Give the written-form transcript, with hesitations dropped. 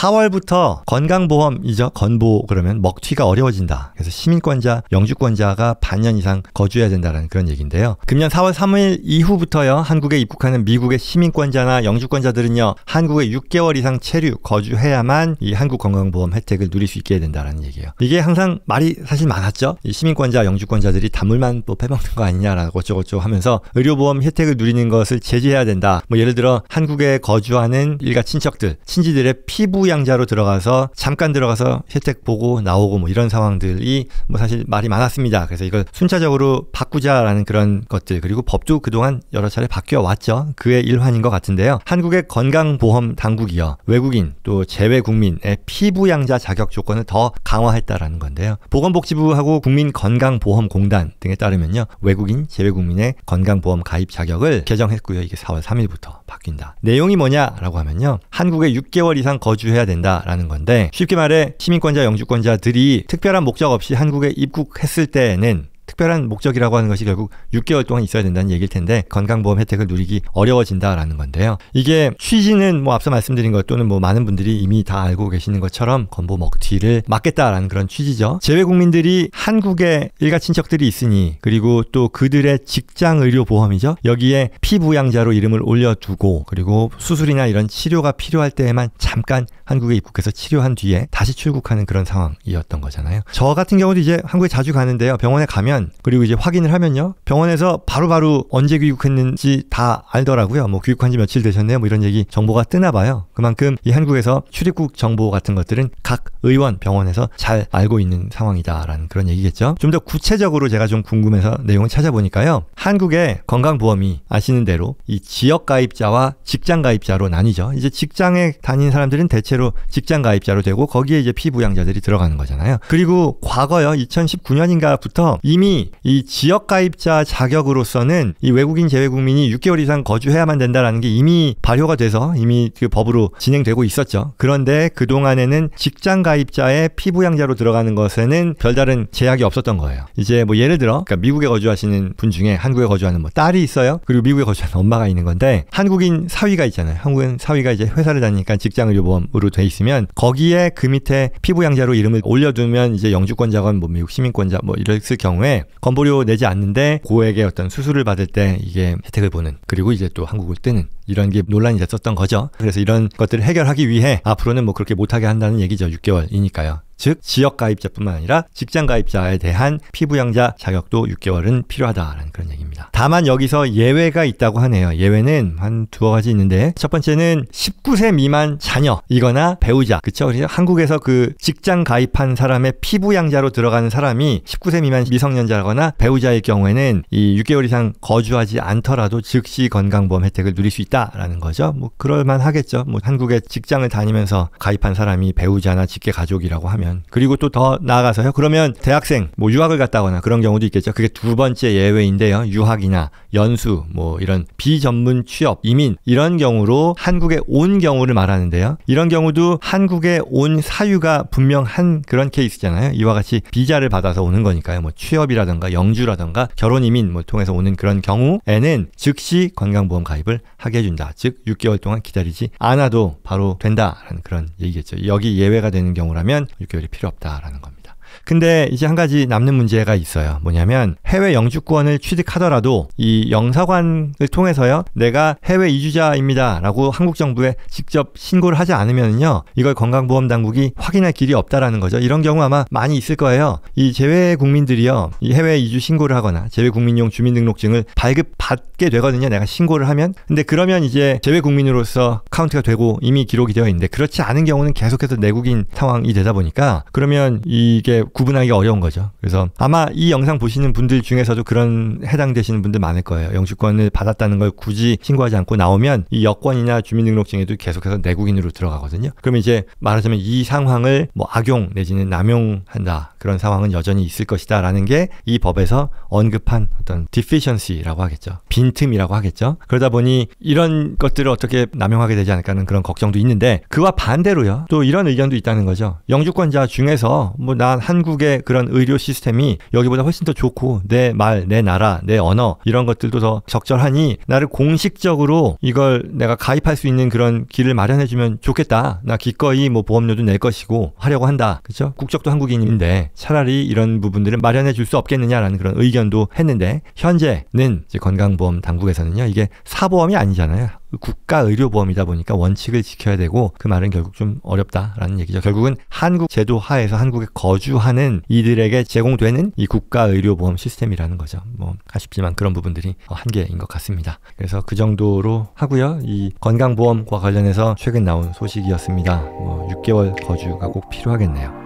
4월부터 건강보험이죠. 건보 그러면 먹튀가 어려워진다. 그래서 시민권자, 영주권자가 반년 이상 거주해야 된다는 그런 얘기인데요. 금년 4월 3일 이후부터요. 한국에 입국하는 미국의 시민권자나 영주권자들은요. 한국에 6개월 이상 체류, 거주해야만 이 한국 건강보험 혜택을 누릴 수 있게 된다는 얘기예요. 이게 항상 말이 사실 많았죠. 이 시민권자, 영주권자들이 단물만 또 빼먹는 거 아니냐라고 어쩌고저쩌고 하면서 의료보험 혜택을 누리는 것을 제재해야 된다. 뭐 예를 들어 한국에 거주하는 일가 친척들, 친지들의 피부양자로 들어가서 잠깐 들어가서 혜택 보고 나오고 뭐 이런 상황들이 뭐 사실 말이 많았습니다. 그래서 이걸 순차적으로 바꾸자라는 그런 것들, 그리고 법도 그동안 여러 차례 바뀌어 왔죠. 그의 일환인 것 같은데요. 한국의 건강보험 당국이요. 외국인 또 재외국민의 피부양자 자격 조건을 더 강화했다라는 건데요. 보건복지부하고 국민건강보험공단 등에 따르면요. 외국인, 재외국민의 건강보험 가입 자격을 개정했고요. 이게 4월 3일부터 바뀐다. 내용이 뭐냐라고 하면요. 한국에 6개월 이상 거주해야 된다라는 건데 쉽게 말해 시민권자, 영주권자들이 특별한 목적 없이 한국에 입국했을 때는 특별한 목적이라고 하는 것이 결국 6개월 동안 있어야 된다는 얘기일 텐데 건강보험 혜택을 누리기 어려워진다라는 건데요. 이게 취지는 뭐 앞서 말씀드린 것 또는 뭐 많은 분들이 이미 다 알고 계시는 것처럼 건보 먹튀를 막겠다라는 그런 취지죠. 재외국민들이 한국에 일가 친척들이 있으니 그리고 또 그들의 직장의료보험이죠. 여기에 피부양자로 이름을 올려두고 그리고 수술이나 이런 치료가 필요할 때에만 잠깐 한국에 입국해서 치료한 뒤에 다시 출국하는 그런 상황이었던 거잖아요. 저 같은 경우도 이제 한국에 자주 가는데요. 병원에 가면 그리고 이제 확인을 하면요. 병원에서 바로바로 언제 귀국했는지 다 알더라고요. 뭐 귀국한 지 며칠 되셨네요. 뭐 이런 얘기 정보가 뜨나 봐요. 그만큼 이 한국에서 출입국 정보 같은 것들은 각 의원 병원에서 잘 알고 있는 상황이다라는 그런 얘기겠죠. 좀 더 구체적으로 제가 좀 궁금해서 내용을 찾아보니까요. 한국의 건강보험이 아시는 대로 이 지역가입자와 직장가입자로 나뉘죠. 이제 직장에 다니는 사람들은 대체로 직장가입자로 되고 거기에 이제 피부양자들이 들어가는 거잖아요. 그리고 과거요. 2019년인가부터 이미 이 지역가입자 자격으로서는 이 외국인 재외국민이 6개월 이상 거주해야만 된다라는 게 이미 발효가 돼서 이미 그 법으로 진행되고 있었죠. 그런데 그동안에는 직장가입자의 피부양자로 들어가는 것에는 별다른 제약이 없었던 거예요. 이제 뭐 예를 들어 그러니까 미국에 거주하시는 분 중에 한국에 거주하는 뭐 딸이 있어요. 그리고 미국에 거주하는 엄마가 있는 건데 한국인 사위가 있잖아요. 한국인 사위가 이제 회사를 다니니까 직장의료보험으로 돼 있으면 거기에 그 밑에 피부양자로 이름을 올려두면 이제 영주권자건 뭐 미국 시민권자 뭐 이랬을 경우에 건보료 내지 않는데 고액의 어떤 수술을 받을 때 이게 혜택을 보는 그리고 이제 또 한국을 뜨는 이런 게 논란이 됐었던 거죠. 그래서 이런 것들을 해결하기 위해 앞으로는 뭐 그렇게 못하게 한다는 얘기죠. 6개월이니까요. 즉 지역가입자뿐만 아니라 직장가입자에 대한 피부양자 자격도 6개월은 필요하다라는 그런 얘기입니다. 다만 여기서 예외가 있다고 하네요. 예외는 한 두어 가지 있는데 첫 번째는 19세 미만 자녀이거나 배우자. 그쵸? 그래서 한국에서 그 직장 가입한 사람의 피부양자로 들어가는 사람이 19세 미만 미성년자거나 배우자일 경우에는 이 6개월 이상 거주하지 않더라도 즉시 건강보험 혜택을 누릴 수 있다라는 거죠. 뭐 그럴만 하겠죠. 뭐 한국에 직장을 다니면서 가입한 사람이 배우자나 직계 가족이라고 하면 그리고 또 더 나아가서요. 그러면 대학생 뭐 유학을 갔다거나 그런 경우도 있겠죠. 그게 두 번째 예외인데요. 유학이나 연수 뭐 이런 비전문 취업, 이민 이런 경우로 한국에 온 경우를 말하는데요. 이런 경우도 한국에 온 사유가 분명한 그런 케이스잖아요. 이와 같이 비자를 받아서 오는 거니까요. 뭐 취업이라든가 영주라든가 결혼 이민 뭐 통해서 오는 그런 경우에는 즉시 건강보험 가입을 하게 해준다. 즉 6개월 동안 기다리지 않아도 바로 된다라는 그런 얘기겠죠. 여기 예외가 되는 경우라면 6개월이 필요 없다라는 겁니다. 근데 이제 한 가지 남는 문제가 있어요. 뭐냐면 해외 영주권을 취득하더라도 이 영사관을 통해서요. 내가 해외 이주자입니다 라고 한국 정부에 직접 신고를 하지 않으면요. 이걸 건강보험 당국이 확인할 길이 없다라는 거죠. 이런 경우 아마 많이 있을 거예요. 이 재외 국민들이요. 이 해외 이주 신고를 하거나 재외 국민용 주민등록증을 발급받게 되거든요. 내가 신고를 하면. 근데 그러면 이제 재외 국민으로서 카운트가 되고 이미 기록이 되어 있는데 그렇지 않은 경우는 계속해서 내국인 상황이 되다 보니까 그러면 이게 구분하기가 어려운 거죠. 그래서 아마 이 영상 보시는 분들 중에서도 그런 해당되시는 분들 많을 거예요. 영주권을 받았다는 걸 굳이 신고하지 않고 나오면 이 여권이나 주민등록증에도 계속해서 내국인으로 들어가거든요. 그러면 이제 말하자면 이 상황을 뭐 악용 내지는 남용한다. 그런 상황은 여전히 있을 것이다 라는 게 이 법에서 언급한 어떤 deficiency라고 하겠죠. 빈틈이라고 하겠죠. 그러다 보니 이런 것들을 어떻게 남용하게 되지 않을까 하는 그런 걱정도 있는데, 그와 반대로요, 또 이런 의견도 있다는 거죠. 영주권자 중에서 뭐 난 한국의 그런 의료 시스템이 여기보다 훨씬 더 좋고 내 말, 내 나라, 내 언어 이런 것들도 더 적절하니 나를 공식적으로 이걸 내가 가입할 수 있는 그런 길을 마련해주면 좋겠다. 나 기꺼이 뭐 보험료도 낼 것이고 하려고 한다. 그렇죠? 국적도 한국인인데 차라리 이런 부분들을 마련해 줄 수 없겠느냐라는 그런 의견도 했는데, 현재는 이제 건강보험 당국에서는요, 이게 사보험이 아니잖아요. 국가의료보험이다 보니까 원칙을 지켜야 되고, 그 말은 결국 좀 어렵다라는 얘기죠. 결국은 한국 제도 하에서 한국에 거주하는 이들에게 제공되는 이 국가의료보험 시스템이라는 거죠. 뭐 아쉽지만 그런 부분들이 한계인 것 같습니다. 그래서 그 정도로 하고요. 이 건강보험과 관련해서 최근 나온 소식이었습니다. 뭐 6개월 거주가 꼭 필요하겠네요.